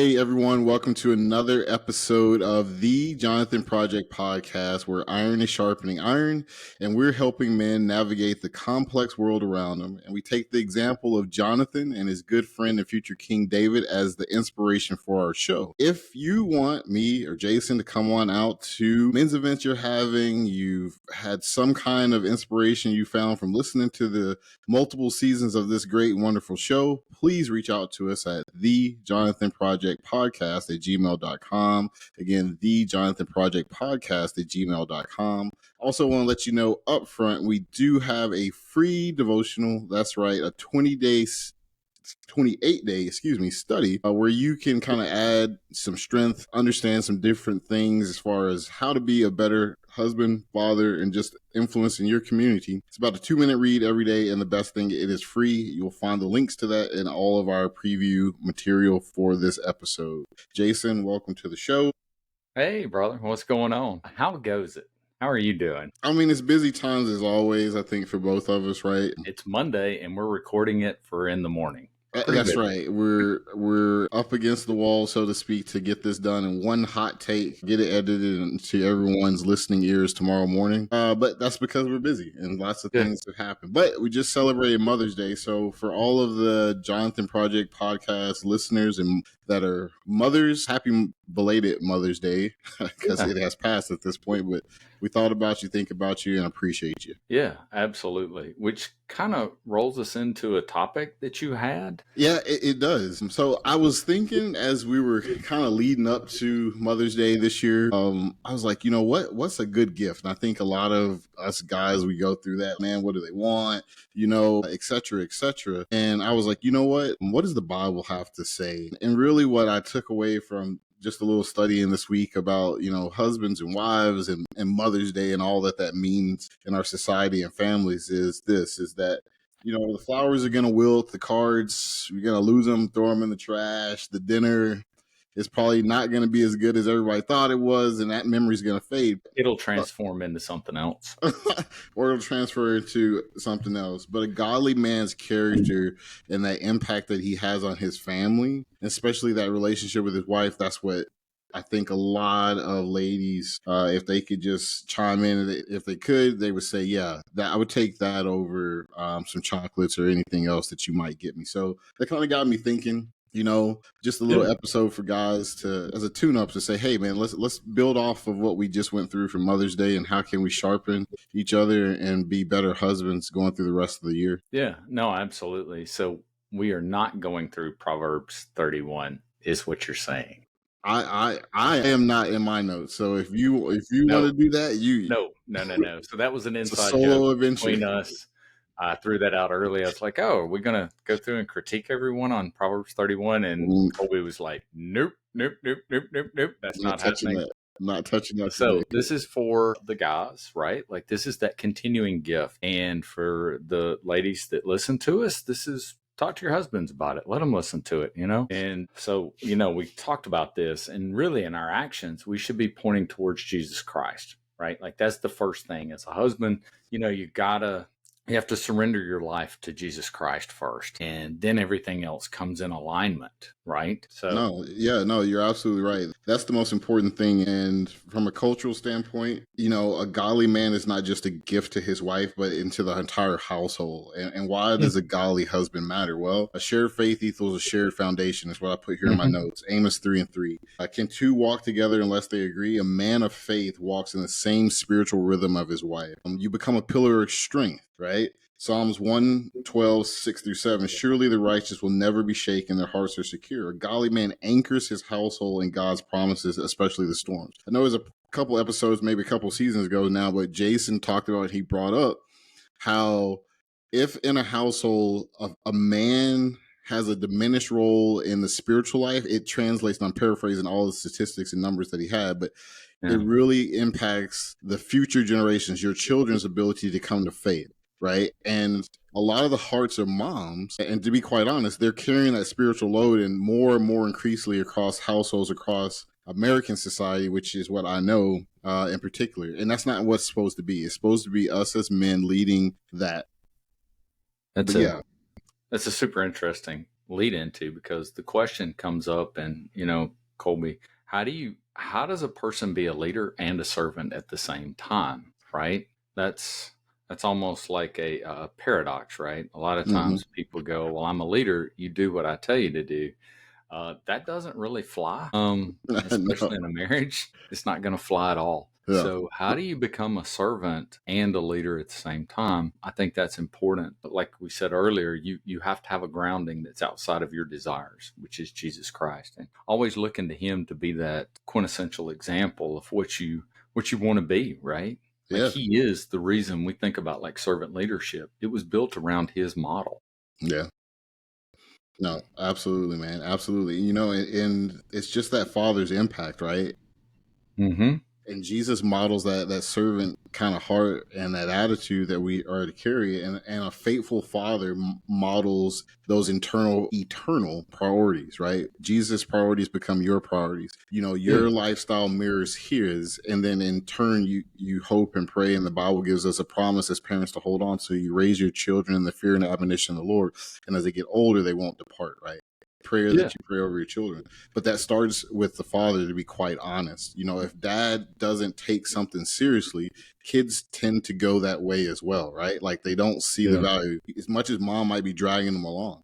Hey everyone, welcome to another episode of the Jonathan Project Podcast, where iron is sharpening iron, and we're helping men navigate the complex world around them. And we take the example of Jonathan and his good friend and future King David as the inspiration for our show. If you want me or Jason to come on out to men's events you're having, you've had some kind of inspiration you found from listening to the multiple seasons of this great, wonderful show, please reach out to us at thejonathanprojectpodcast@gmail.com. Again, thejonathanprojectpodcast@gmail.com. Also want to let you know up front, we do have a free devotional. That's right, a 28-day study where you can kind of add some strength, understand some different things as far as how to be a better husband, father, and just influence in your community. It's about a 2-minute read every day, and the best thing, it is free. You'll find the links to that in all of our preview material for this episode. Jason, welcome to the show. Hey, brother, what's going on? How goes it? How are you doing? I mean, it's busy times as always, I think, for both of us, right? It's Monday, and we're recording it for in the morning. That's right. We're up against the wall, so to speak, to get this done in one hot take, get it edited into everyone's listening ears tomorrow morning. But that's because we're busy and lots of things have happened. But we just celebrated Mother's Day. So for all of the Jonathan Project podcast listeners and that are mothers, happy belated Mother's Day, because it has passed at this point. But we thought about you, think about you, and appreciate you. Yeah, absolutely. Which kind of rolls us into a topic that you had. Yeah, it does. So I was thinking as we were kind of leading up to Mother's Day this year, I was like, you know, what's a good gift? And I think a lot of us guys, we go through that, man, what do they want? You know, et cetera, et cetera. And I was like, you know what does the Bible have to say? And really what I took away from just a little study in this week about, you know, husbands and wives and Mother's Day and all that means in our society and families is that, you know, the flowers are going to wilt, the cards, you're going to lose them, throw them in the trash, the dinner is probably not going to be as good as everybody thought it was, and that memory is going to fade. It'll transform into something else. Or it'll transfer into something else. But a godly man's character and that impact that he has on his family, especially that relationship with his wife, that's what I think a lot of ladies, if they could just chime in, if they could, they would say, yeah, that I would take that over some chocolates or anything else that you might get me. So that kind of got me thinking, you know, just a little episode for guys to, as a tune-up, to say, hey, man, let's build off of what we just went through for Mother's Day and how can we sharpen each other and be better husbands going through the rest of the year. Yeah, no, absolutely. So we are not going through Proverbs 31 is what you're saying. I am not in my notes. So if you want to do that, No. So that was an inside joke between us. I threw that out early. I was like, oh, are we going to go through and critique everyone on Proverbs 31? And Colby was like, nope. That's not happening. I'm not touching that. So this is for the guys, right? Like this is that continuing gift. And for the ladies that listen to us, this is talk to your husbands about it. Let them listen to it, you know? And so, you know, we talked about this, and really in our actions, we should be pointing towards Jesus Christ, right? Like that's the first thing. As a husband, you know, you have to surrender your life to Jesus Christ first, and then everything else comes in alignment, right? So you're absolutely right. That's the most important thing. And from a cultural standpoint, you know, a godly man is not just a gift to his wife, but into the entire household. And why does a godly husband matter? Well, a shared faith equals a shared foundation is what I put here in my notes. Amos 3:3. Can two walk together unless they agree? A man of faith walks in the same spiritual rhythm of his wife. You become a pillar of strength, right? Psalms 112:6-7. Surely the righteous will never be shaken. Their hearts are secure. A godly man anchors his household in God's promises, especially the storms. I know there's a couple episodes, maybe a couple seasons ago now, but Jason talked about, he brought up how if in a household a man has a diminished role in the spiritual life, it translates, and I'm paraphrasing all the statistics and numbers that he had, but it really impacts the future generations, your children's ability to come to faith. Right. And a lot of the hearts of moms, and to be quite honest, they're carrying that spiritual load and more increasingly across households, across American society, which is what I know in particular. And that's not what's supposed to be. It's supposed to be us as men leading that. That's a super interesting lead into, because the question comes up, and Colby, how does a person be a leader and a servant at the same time, right? That's almost like a paradox, right? A lot of Hmm. times people go, well, I'm a leader, you do what I tell you to do. That doesn't really fly, No. especially in a marriage. It's not going to fly at all. Yeah. So, how do you become a servant and a leader at the same time? I think that's important. But like we said earlier, you have to have a grounding that's outside of your desires, which is Jesus Christ, and always looking to Him to be that quintessential example of what you want to be. Right? Like Yeah. He is the reason we think about like servant leadership. It was built around His model. Yeah. No, absolutely, man. Absolutely. And it's just that father's impact, right? Mm-hmm. And Jesus models that servant kind of heart and that attitude that we are to carry, and a faithful father models those eternal priorities, right? Jesus' priorities become your priorities. Yeah. Your lifestyle mirrors his, and then in turn you hope and pray, and the Bible gives us a promise as parents to hold on to. You raise your children in the fear and admonition of the Lord, and as they get older they won't depart, right? Prayer Yeah. that you pray over your children. But that starts with the father, to be quite honest. If dad doesn't take something seriously, kids tend to go that way as well, right? Like they don't see the Yeah. value as much as mom might be dragging them along.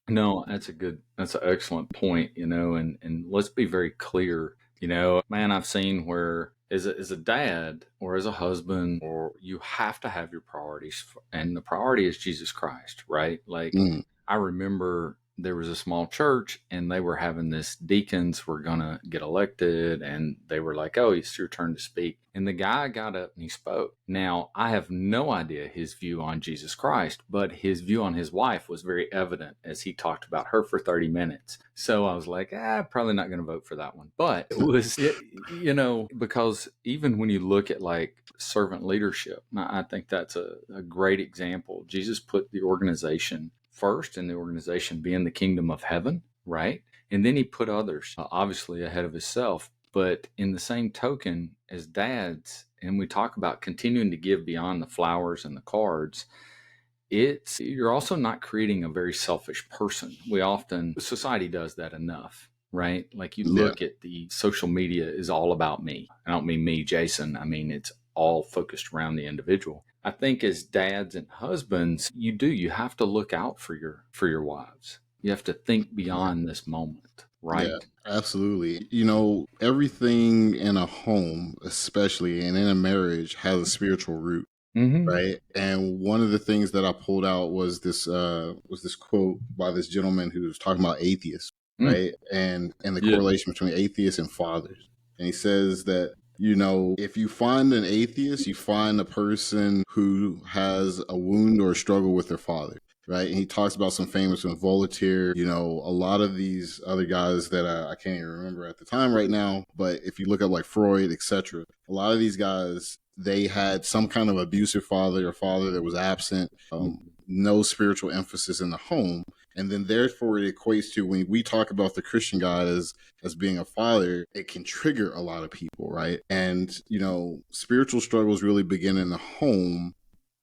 No, that's an excellent point, and let's be very clear, man, I've seen where as a dad or as a husband, or you have to have your priorities, and the priority is Jesus Christ, right? Like Mm, I remember there was a small church and they were having this deacons were going to get elected, and they were like, oh, it's your turn to speak. And the guy got up and he spoke. Now, I have no idea his view on Jesus Christ, but his view on his wife was very evident as he talked about her for 30 minutes. So I was like, probably not going to vote for that one. But it was, because even when you look at like servant leadership, I think that's a great example. Jesus put the organization first, and the organization being the kingdom of heaven, right? And then he put others, obviously, ahead of himself. But in the same token, as dads, and we talk about continuing to give beyond the flowers and the cards, you're also not creating a very selfish person. Society does that enough, right? Like you yeah. look at the social media is all about me. I don't mean me, Jason. I mean, it's all focused around the individual. I think as dads and husbands, you have to look out for your wives. You have to think beyond this moment, Yeah, right? absolutely. Everything in a home, especially and in a marriage, has a spiritual root. Mm-hmm. Right. And one of the things that I pulled out was this quote by this gentleman who was talking about atheists, Mm. right? And the Yeah. correlation between atheists and fathers. And he says that, if you find an atheist, you find a person who has a wound or a struggle with their father. Right. And he talks about some famous ones, Voltaire, a lot of these other guys that I can't even remember at the time right now. But if you look up like Freud, etc., a lot of these guys, they had some kind of abusive father or father that was absent, no spiritual emphasis in the home. And then therefore it equates to, when we talk about the Christian God as being a father, it can trigger a lot of people, right? And, spiritual struggles really begin in the home,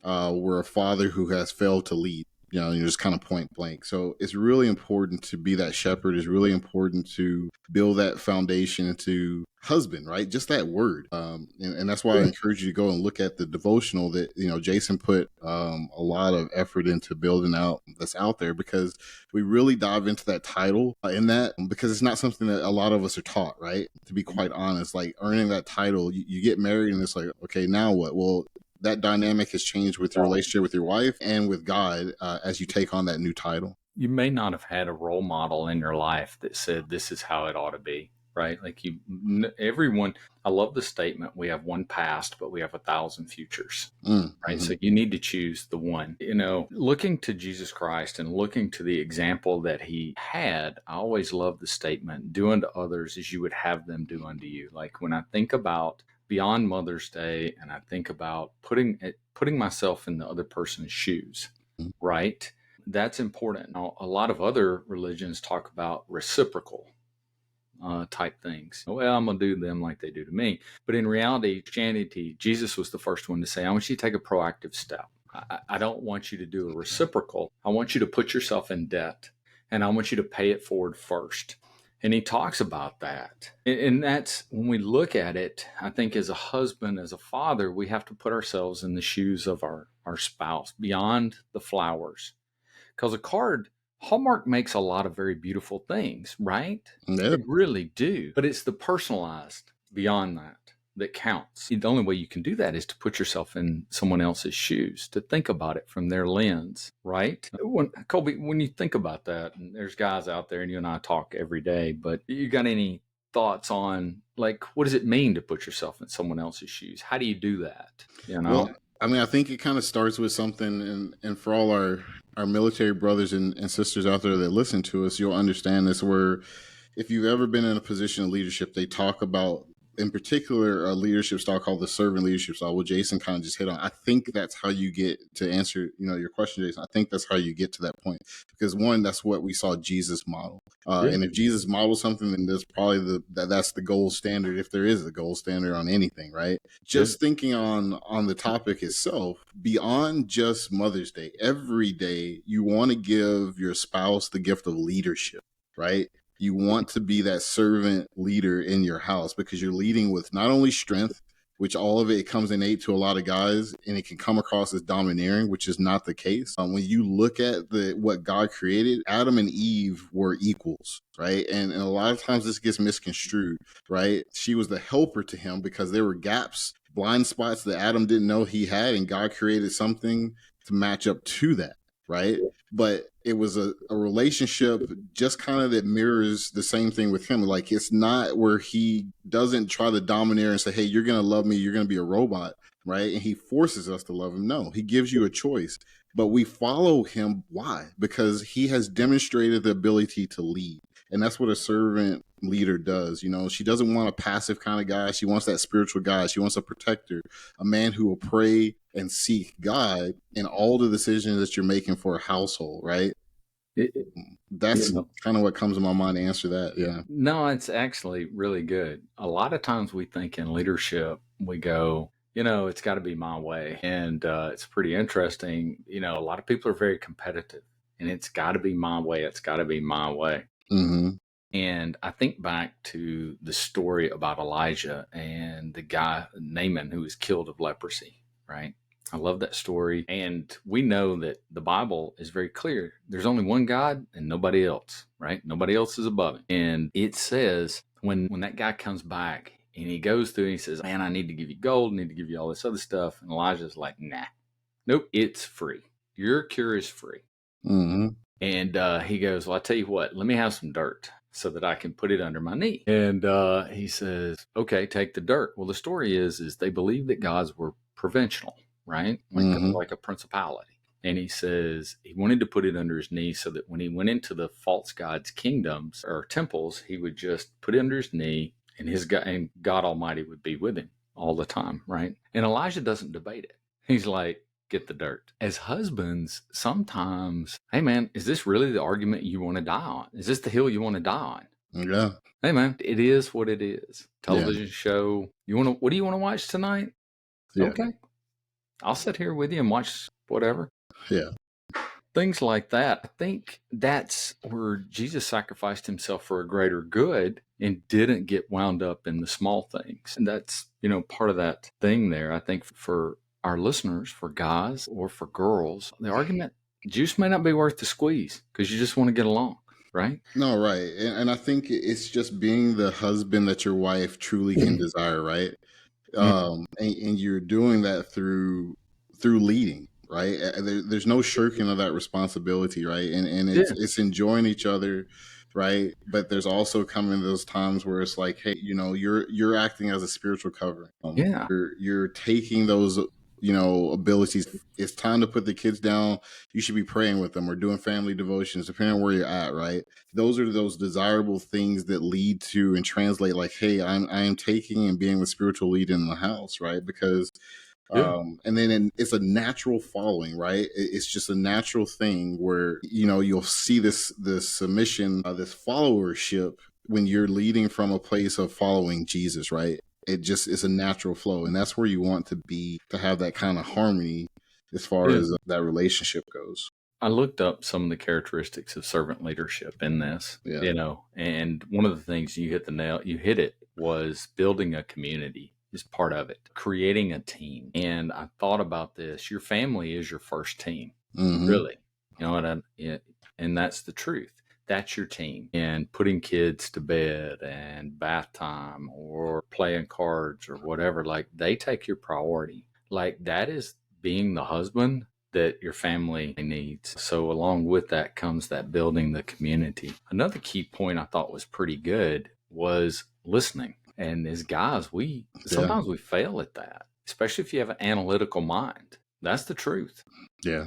where a father who has failed to lead, you're just kind of point blank. So it's really important to be that shepherd. It's really important to build that foundation into husband, right? Just that word. And that's why I encourage you to go and look at the devotional that, Jason put a lot of effort into building out, that's out there, because we really dive into that title in that, because it's not something that a lot of us are taught, right? To be quite honest, like earning that title, you get married and it's like, okay, now what? Well, that dynamic has changed with your relationship with your wife and with God, as you take on that new title. You may not have had a role model in your life that said this is how it ought to be, right? Like everyone, I love the statement, we have one past, but we have 1,000 futures, right? Mm-hmm. So you need to choose the one. Looking to Jesus Christ and looking to the example that he had, I always love the statement, do unto others as you would have them do unto you. Like when I think about beyond Mother's Day, and I think about putting myself in the other person's shoes, right? That's important. Now, a lot of other religions talk about reciprocal type things. Well, I'm going to do them like they do to me. But in reality, Christianity, Jesus was the first one to say, I want you to take a proactive step. I don't want you to do a reciprocal. I want you to put yourself in debt. and I want you to pay it forward first. And he talks about that. And that's when we look at it, I think as a husband, as a father, we have to put ourselves in the shoes of our spouse beyond the flowers. Because Hallmark makes a lot of very beautiful things, right? Yeah. They really do. But it's the personalized beyond that counts. The only way you can do that is to put yourself in someone else's shoes, to think about it from their lens, right? Colby, when you think about that, and there's guys out there, and you and I talk every day, but you got any thoughts on, like, what does it mean to put yourself in someone else's shoes? How do you do that? You know? Well, I mean, I think it kind of starts with something, and for all our military brothers and sisters out there that listen to us, you'll understand this, where if you've ever been in a position of leadership, they talk about, in particular, a leadership style called the servant leadership style, what Jason kind of just hit on. I think that's how you get to answer, your question, Jason. I think that's how you get to that point, because one, that's what we saw Jesus model. And if Jesus modeled something, then there's probably that's the gold standard, if there is a gold standard on anything, right? Just thinking on the topic itself, beyond just Mother's Day, every day you want to give your spouse the gift of leadership, right? You want to be that servant leader in your house, because you're leading with not only strength, which all of it comes innate to a lot of guys, and it can come across as domineering, which is not the case. When you look at what God created, Adam and Eve were equals, right? And a lot of times this gets misconstrued, right? She was the helper to him because there were gaps, blind spots that Adam didn't know he had, and God created something to match up to that, right? But it was a relationship just kind of that mirrors the same thing with him. Like, it's not where he doesn't try to domineer and say, hey, you're going to love me, you're going to be a robot, right? And he forces us to love him. No, he gives you a choice. But we follow him. Why? Because he has demonstrated the ability to lead. And that's what a servant leader does. She doesn't want a passive kind of guy. She wants that spiritual guy. She wants a protector, a man who will pray and seek God in all the decisions that you're making for a household, right? That's kind of what comes to my mind to answer that. Yeah. No, it's actually really good. A lot of times we think in leadership, we go, it's got to be my way. And it's pretty interesting. A lot of people are very competitive, and it's got to be my way. It's got to be my way. Mm-hmm. And I think back to the story about Elijah and the guy, Naaman, who was killed of leprosy, right? I love that story. And we know that the Bible is very clear. There's only one God and nobody else, right? Nobody else is above him. And it says when that guy comes back and he goes through and he says, man, I need to give you gold, I need to give you all this other stuff. And Elijah's like, nah, nope, it's free. Your cure is free. Mm-hmm. And he goes, well, I tell you what, let me have some dirt so that I can put it under my knee. And he says, okay, take the dirt. Well, the story is they believed that gods were provincial, right? Like a principality. And he says he wanted to put it under his knee so that when he went into the false gods' kingdoms or temples, he would just put it under his knee, and God Almighty would be with him all the time, right? And Elijah doesn't debate it. He's like, get the dirt. As husbands, sometimes, hey man, is this really the argument you want to die on? Is this the hill you want to die on? Yeah. Hey man, it is what it is. Television show. What do you want to watch tonight? Yeah. Okay. I'll sit here with you and watch whatever. Yeah. Things like that. I think that's where Jesus sacrificed himself for a greater good and didn't get wound up in the small things. And that's, part of that thing there. I think for our listeners, for guys or for girls, the argument, juice may not be worth the squeeze because you just want to get along, right? No, right. And I think it's just being the husband that your wife truly can desire, right? And you're doing that through leading, right? There's no shirking of that responsibility, right? And it's enjoying each other, right? But there's also coming those times where it's like, hey, you're acting as a spiritual covering. You're taking those abilities. It's time to put the kids down. You should be praying with them or doing family devotions, depending on where you're at, right? Those are those desirable things that lead to and translate like, hey, I am taking and being the spiritual lead in the house, right? Because and then it's a natural following, right? It's just a natural thing where, you'll see this submission, this followership when you're leading from a place of following Jesus, right? It just is a natural flow. And that's where you want to be, to have that kind of harmony as far as that relationship goes. I looked up some of the characteristics of servant leadership in this, Yeah. and one of the things you hit it, was building a community is part of it, creating a team. And I thought about this. Your family is your first team, really. And that's the truth. That's your team. And putting kids to bed and bath time or playing cards or whatever, like they take your priority. Like that is being the husband that your family needs. So along with that comes that building the community. Another key point I thought was pretty good was listening. And as guys, sometimes we fail at that, especially if you have an analytical mind. That's the truth. Yeah.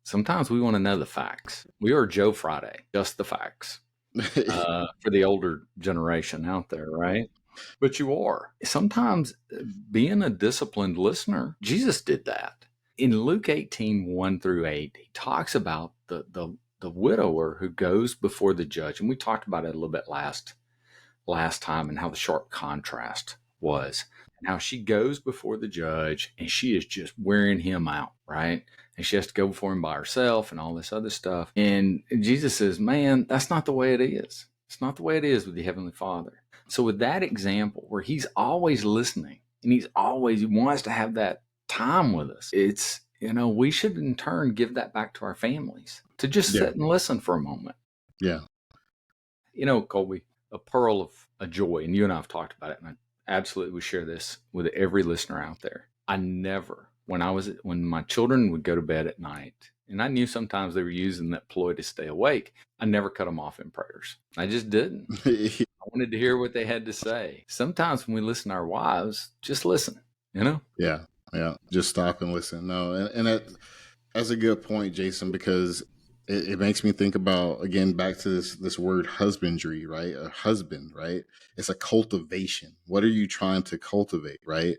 Sometimes we want to know the facts. We are Joe Friday, just the facts, for the older generation out there, right? But you are. Sometimes being a disciplined listener, Jesus did that. In Luke 18:1-8, he talks about the widower who goes before the judge. And we talked about it a little bit last time and how the sharp contrast was. And how she goes before the judge and she is just wearing him out, right? And she has to go before him by herself and all this other stuff. And Jesus says, man, that's not the way it is. It's not the way it is with the Heavenly Father. So with that example where he's always listening and he wants to have that time with us, it's, we should in turn give that back to our families to just sit and listen for a moment. Yeah. Colby, a pearl of a joy, and you and I have talked about it, and I absolutely would share this with every listener out there. I never, when my children would go to bed at night, and I knew sometimes they were using that ploy to stay awake, I never cut them off in prayers. I just didn't. I wanted to hear what they had to say. Sometimes when we listen to our wives, just listen, Yeah. Just stop and listen. No, and that's a good point, Jason, because it makes me think about, again, back to this word husbandry, right? A husband, right? It's a cultivation. What are you trying to cultivate, right?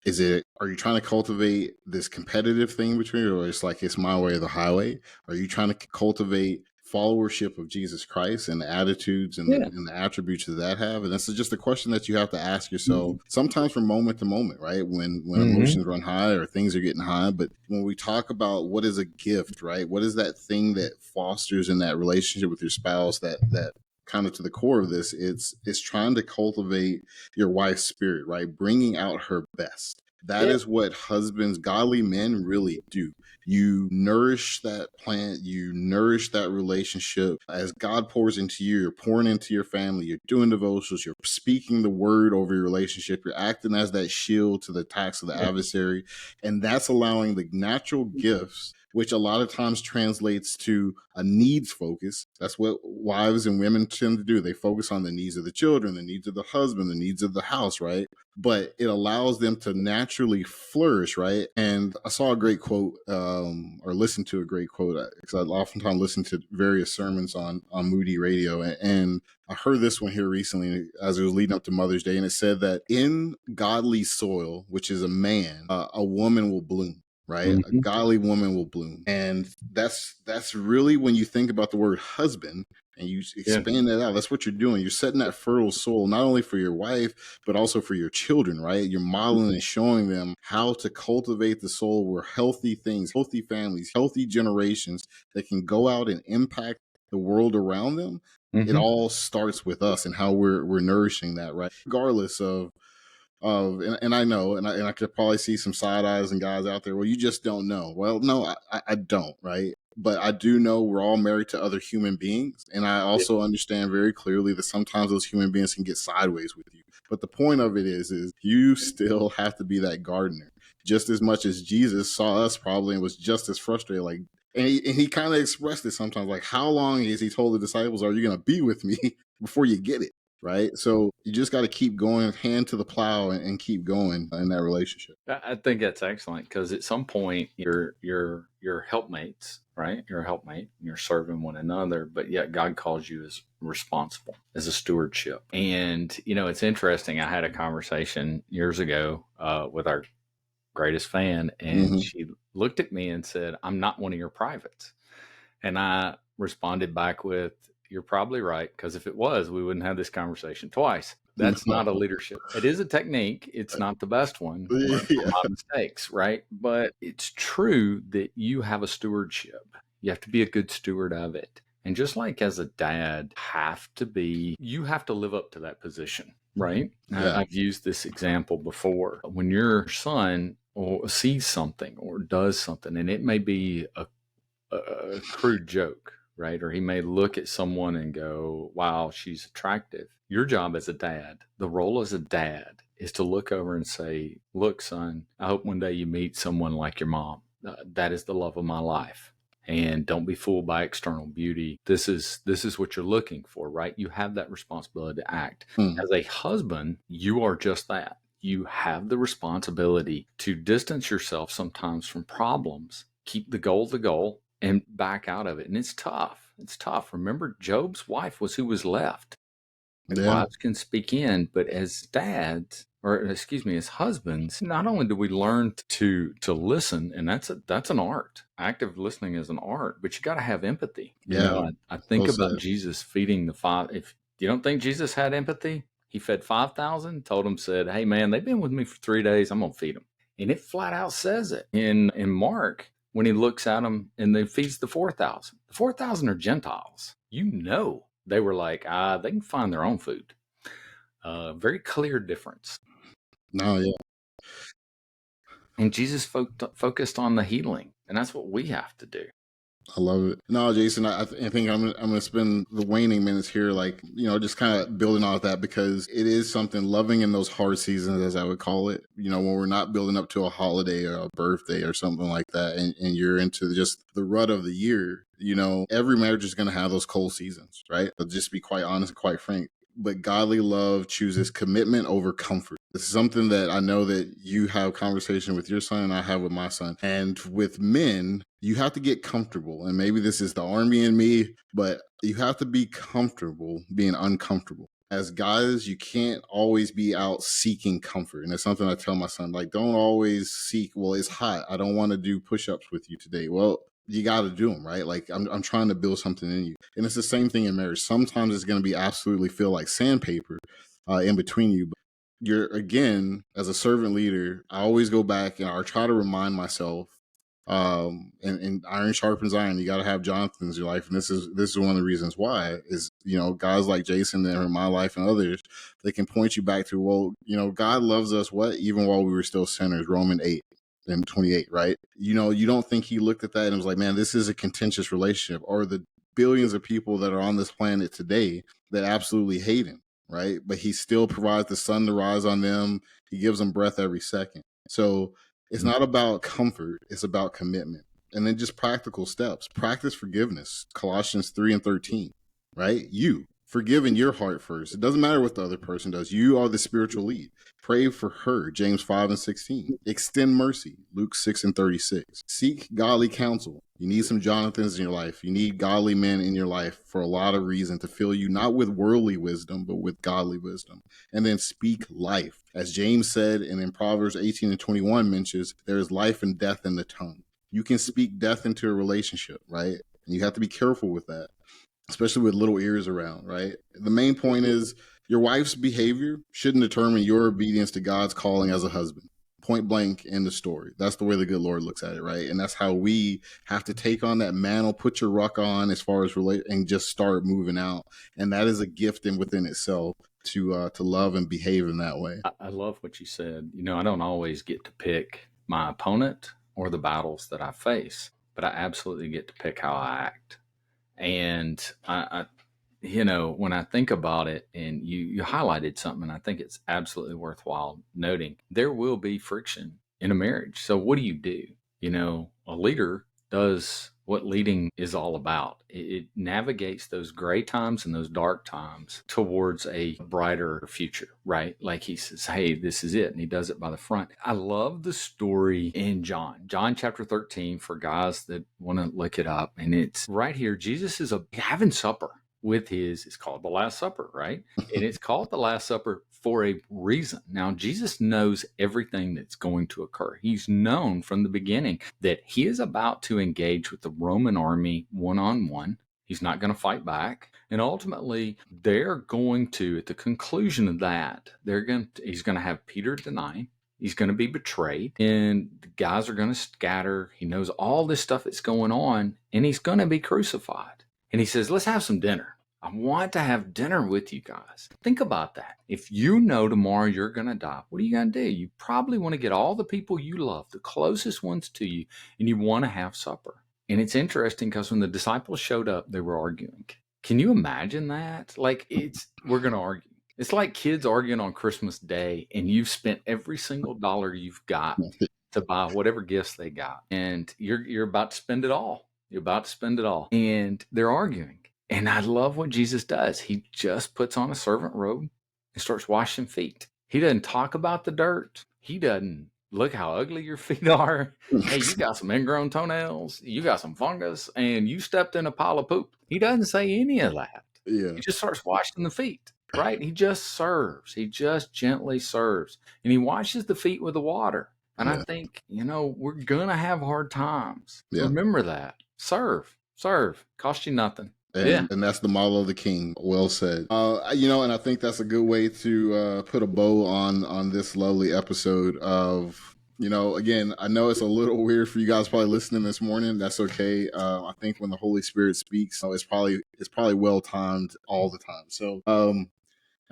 Are you trying to cultivate this competitive thing between you, or it's like it's my way or the highway? Are you trying to cultivate followership of Jesus Christ and the attitudes and the attributes that have? And this is just a question that you have to ask yourself sometimes from moment to moment, right? When emotions run high or things are getting high. But when we talk about what is a gift, right? What is that thing that fosters in that relationship with your spouse that kind of to the core of this, it's trying to cultivate your wife's spirit, right? Bringing out her best. That is what husbands, godly men really do. You nourish that plant, you nourish that relationship. As God pours into you, you're pouring into your family, you're doing devotions, you're speaking the word over your relationship, you're acting as that shield to the attacks of the adversary. And that's allowing the natural gifts, which a lot of times translates to a needs focus. That's what wives and women tend to do. They focus on the needs of the children, the needs of the husband, the needs of the house, right? But it allows them to naturally flourish, right? And I saw a great quote, or listened to a great quote, because I oftentimes listen to various sermons on Moody Radio, and I heard this one here recently as it was leading up to Mother's Day, and it said that in godly soil, which is a man, a woman will bloom. Right? A godly woman will bloom. And that's really, when you think about the word husband and you expand that out, that's what you're doing. You're setting that fertile soil, not only for your wife, but also for your children, right? You're modeling and showing them how to cultivate the soul where healthy things, healthy families, healthy generations that can go out and impact the world around them. It all starts with us and how we're nourishing that, right? Regardless of and I know, and I could probably see some side eyes and guys out there. Well, you just don't know. Well, no, I don't, right? But I do know we're all married to other human beings, and I also understand very clearly that sometimes those human beings can get sideways with you. But the point of it is you still have to be that gardener, just as much as Jesus saw us probably and was just as frustrated. Like, and he kind of expressed it sometimes, like, how long is he told the disciples, are you going to be with me before you get it? Right. So you just got to keep going, hand to the plow, and keep going in that relationship. I think that's excellent, because at some point you're helpmates, right? You're a helpmate, you're serving one another, but yet God calls you as responsible, as a stewardship. And, it's interesting. I had a conversation years ago with our greatest fan, and she looked at me and said, I'm not one of your privates. And I responded back with, you're probably right, because if it was, we wouldn't have this conversation twice. That's not a leadership. It is a technique. It's not the best one. Learn from my mistakes, right? But it's true that you have a stewardship. You have to be a good steward of it. And just like as a dad, you have to live up to that position, right? Yeah. I've used this example before. When your son sees something or does something, and it may be a crude joke, right? Or he may look at someone and go, wow, she's attractive. Your job as a dad, the role as a dad, is to look over and say, look, son, I hope one day you meet someone like your mom. That is the love of my life. And don't be fooled by external beauty. This is what you're looking for, right? You have that responsibility to act. As a husband, you are just that. You have the responsibility to distance yourself sometimes from problems, keep the goal, and back out of it. And it's tough. It's tough. Remember, Job's wife was who was left. And wives can speak in, but as dads, or excuse me, as husbands, not only do we learn to listen, and that's an art. Active listening is an art, but you got to have empathy. You know, I think about Jesus feeding the five. If you don't think Jesus had empathy, he fed 5,000. Told them, said, "Hey man, they've been with me for 3 days. I'm gonna feed them." And it flat out says it in Mark when he looks at them and then feeds the 4,000. The 4,000 are Gentiles. You know. They were like, they can find their own food. Very clear difference. No, yeah. And Jesus focused on the healing. And that's what we have to do. I love it. No, Jason, I think I'm going to spend the waning minutes here, like, just kind of building off that, because it is something, loving in those hard seasons, as I would call it, when we're not building up to a holiday or a birthday or something like that, and you're into just the rut of the year, every marriage is going to have those cold seasons, right? But just be quite honest and quite frank. But godly love chooses commitment over comfort. This is something that I know that you have conversation with your son and I have with my son. And with men, you have to get comfortable. And maybe this is the army in me, but you have to be comfortable being uncomfortable. As guys, you can't always be out seeking comfort. And it's something I tell my son, like, don't always seek, well, it's hot, I don't want to do push-ups with you today. Well, you got to do them, right? Like, I'm trying to build something in you. And it's the same thing in marriage. Sometimes it's going to be absolutely feel like sandpaper in between you. But you're, again, as a servant leader, I always go back and I try to remind myself, and iron sharpens iron. You got to have Jonathans in your life. And this is one of the reasons why is, guys like Jason that are in my life and others, they can point you back to, well, God loves us, what? Even while we were still sinners, Romans 8. And 28, right? You don't think he looked at that and was like, man, this is a contentious relationship, or the billions of people that are on this planet today that absolutely hate him, right? But he still provides the sun to rise on them. He gives them breath every second. So it's not about comfort, it's about commitment. And then just practical steps. Practice forgiveness, Colossians 3:13, right? You forgive in your heart first. It doesn't matter what the other person does. You are the spiritual lead. Pray for her, James 5:16. Extend mercy, Luke 6:36. Seek godly counsel. You need some Jonathans in your life. You need godly men in your life for a lot of reasons to fill you, not with worldly wisdom, but with godly wisdom. And then speak life. As James said, and in Proverbs 18:21 mentions, there is life and death in the tongue. You can speak death into a relationship, right? And you have to be careful with that, especially with little ears around, right? The main point is your wife's behavior shouldn't determine your obedience to God's calling as a husband. Point blank in the story. That's the way the good Lord looks at it, right? And that's how we have to take on that mantle, put your ruck on as far as and just start moving out. And that is a gift within itself to love and behave in that way. I love what you said. I don't always get to pick my opponent or the battles that I face, but I absolutely get to pick how I act. And I when I think about it, and you highlighted something, and I think it's absolutely worthwhile noting, there will be friction in a marriage. So what do? A leader does what leading is all about. It navigates those gray times and those dark times towards a brighter future, right? Like he says, hey, this is it. And he does it by the front. I love the story in John chapter 13, for guys that want to look it up. And it's right here. Jesus is having supper with it's called the Last Supper, right? And it's called the Last Supper for a reason. Now, Jesus knows everything that's going to occur. He's known from the beginning that he is about to engage with the Roman army one-on-one. He's not going to fight back. And ultimately, they're going to, at the conclusion of that, he's going to have Peter deny him. He's going to be betrayed, and the guys are going to scatter. He knows all this stuff that's going on, and he's going to be crucified. And he says, let's have some dinner. I want to have dinner with you guys. Think about that. If you know tomorrow you're going to die, what are you going to do? You probably want to get all the people you love, the closest ones to you, and you want to have supper. And it's interesting because when the disciples showed up, they were arguing. Can you imagine that? Like, we're going to argue. It's like kids arguing on Christmas Day, and you've spent every single dollar you've got to buy whatever gifts they got, and you're about to spend it all. You're about to spend it all, and they're arguing. And I love what Jesus does. He just puts on a servant robe and starts washing feet. He doesn't talk about the dirt. He doesn't look how ugly your feet are. Hey, you got some ingrown toenails. You got some fungus, and you stepped in a pile of poop. He doesn't say any of that. Yeah. He just starts washing the feet. Right? He just serves. He just gently serves. And he washes the feet with the water. And I think, we're going to have hard times. Yeah. Remember that. Serve. Cost you nothing. And that's the model of the king. Well said. And I think that's a good way to put a bow on this lovely episode of, again, I know it's a little weird for you guys probably listening this morning. That's okay. I think when the Holy Spirit speaks, it's probably well timed all the time. So,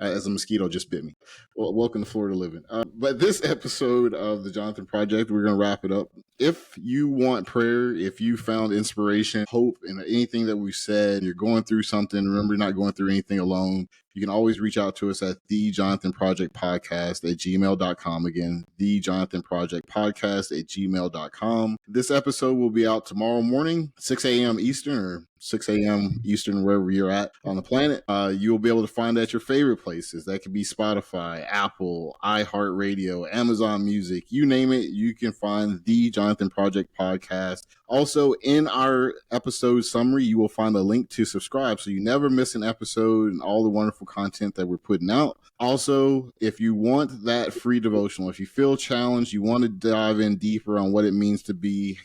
as a mosquito just bit me. Well, welcome to Florida Living. But this episode of the Jonathan Project, we're going to wrap it up. If you want prayer, if you found inspiration, hope in anything that we've said, you're going through something, remember, you're not going through anything alone. You can always reach out to us at thejonathanprojectpodcast@gmail.com. Again, thejonathanprojectpodcast@gmail.com. This episode will be out tomorrow morning, 6 a.m. Eastern or 6 a.m. Eastern, wherever you're at on the planet. You will be able to find at your favorite places. That could be Spotify, Apple, iHeartRadio, Amazon Music, you name it. You can find The Jonathan Project Podcast. Also, in our episode summary, you will find a link to subscribe so you never miss an episode and all the wonderful content that we're putting out. Also, if you want that free devotional, if you feel challenged, you want to dive in deeper on what it means to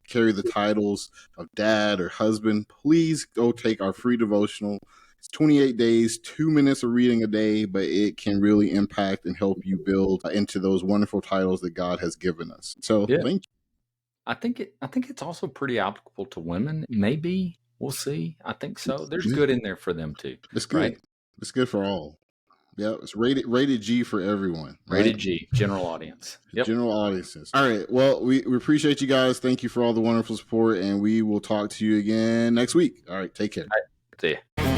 carry the titles of dad or husband, please go take our free devotional. It's 28 days, 2 minutes of reading a day, but it can really impact and help you build into those wonderful titles that God has given us. So thank you. I think it's also pretty applicable to women. Maybe. We'll see. I think so. There's good in there for them too. It's good. Right? It's good for all. Yeah, it's rated G for everyone. Right? Rated G, general audience. Yep. General audiences. All right. Well, we appreciate you guys. Thank you for all the wonderful support, and we will talk to you again next week. All right. Take care. All right. See ya.